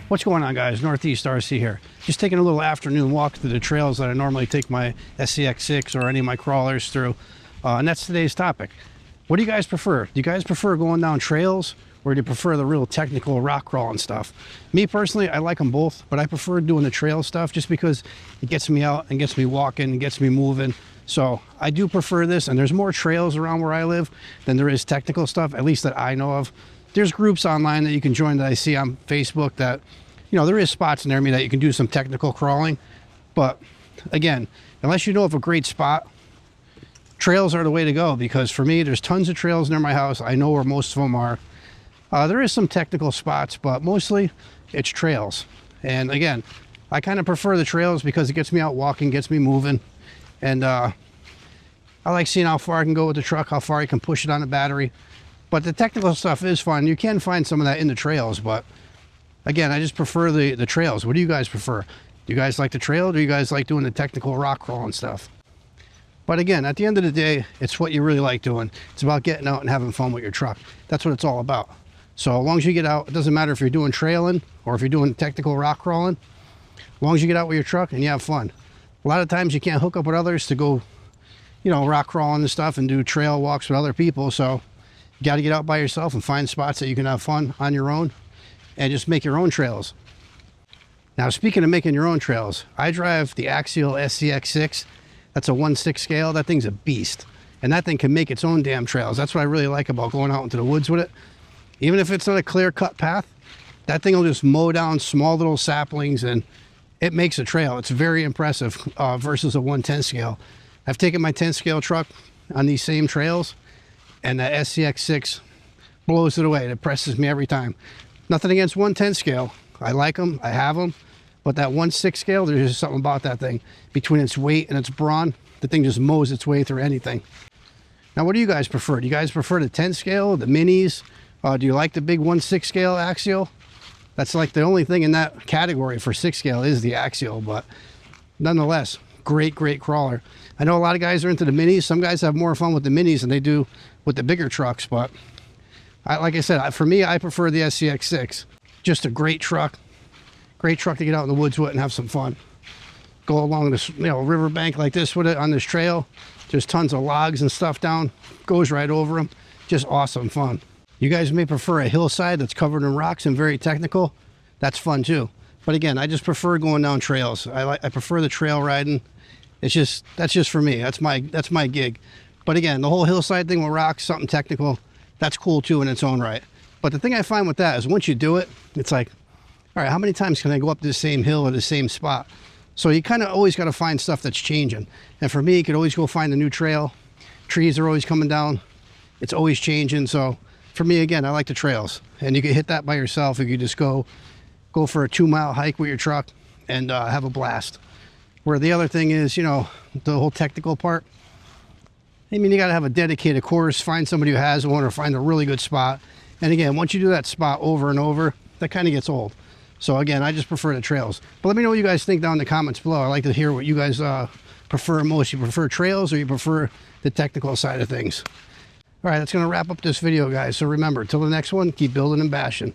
What's going on, guys? Northeast RC here. Just taking a little afternoon walk through the trails that I normally take my SCX6 or any of my crawlers through. And that's today's topic. What do you guys prefer? Do you guys prefer going down trails, or do you prefer the real technical rock crawling stuff? Me personally, I like them both, but I prefer doing the trail stuff just because it gets me out and gets me walking and gets me moving. So I do prefer this, and there's more trails around where I live than there is technical stuff, at least that I know of. There's groups online that you can join that I see on Facebook that, you know, there is spots near me that you can do some technical crawling. But again, unless you know of a great spot, trails are the way to go, because for me, there's tons of trails near my house. I know where most of them are. There is some technical spots, but mostly it's trails. And again, I kind of prefer the trails because it gets me out walking, gets me moving. And I like seeing how far I can go with the truck, how far I can push it on the battery. But the technical stuff is fun. You can find some of that in the trails, but again, I just prefer the trails. What do you guys prefer? Do you guys like the trail, or do you guys like doing the technical rock crawling stuff? But again, at the end of the day, it's what you really like doing. It's about getting out and having fun with your truck. That's what it's all about. So as long as you get out, it doesn't matter if you're doing trailing or if you're doing technical rock crawling, as long as you get out with your truck and you have fun. A lot of times you can't hook up with others to go, you know, rock crawling and stuff and do trail walks with other people. So you got to get out by yourself and find spots that you can have fun on your own and just make your own trails. Now, speaking of making your own trails, I drive the AXIAL SCX6. That's a 1/6 scale. That thing's a beast. And that thing can make its own damn trails. That's what I really like about going out into the woods with it. Even if it's not a clear-cut path, that thing will just mow down small little saplings and it makes a trail. It's very impressive versus a 1/10 scale. I've taken my 10 scale truck on these same trails, and the SCX6 blows it away. It impresses me every time. Nothing against 1/10 scale. I like them, I have them, but that 1/6 scale, there's just something about that thing. Between its weight and its brawn, the thing just mows its way through anything. Now, what do you guys prefer? Do you guys prefer the 10 scale, the minis? Do you like the big 1/6 scale AXIAL? That's like the only thing in that category for 6 scale is the AXIAL, but nonetheless, great crawler. I know a lot of guys are into the minis. Some guys have more fun with the minis than they do with the bigger trucks, but like I said, for me, I prefer the SCX6. Just a great truck to get out in the woods with and have some fun. Go along this, you know, riverbank like this with it on this trail. There's tons of logs and stuff down. Goes right over them. Just awesome fun. You guys may prefer a hillside that's covered in rocks and very technical. That's fun too. But again, I just prefer going down trails. I prefer the trail riding. That's just for me. That's my gig. But again, the whole hillside thing with rocks, something technical, that's cool too in its own right. But the thing I find with that is once you do it, it's like, all right, how many times can I go up this same hill or the same spot? So you kind of always got to find stuff that's changing. And for me, you could always go find a new trail. Trees are always coming down. It's always changing. So for me, again, I like the trails. And you can hit that by yourself if you just go for a 2-mile hike with your truck and have a blast. Where the other thing is, you know, the whole technical part. I mean, you got to have a dedicated course, find somebody who has one, or find a really good spot. And again, once you do that spot over and over, that kind of gets old. So again, I just prefer the trails. But let me know what you guys think down in the comments below. I like to hear what you guys prefer most. You prefer trails or you prefer the technical side of things? All right, that's going to wrap up this video, guys. So remember, till the next one, keep building and bashing.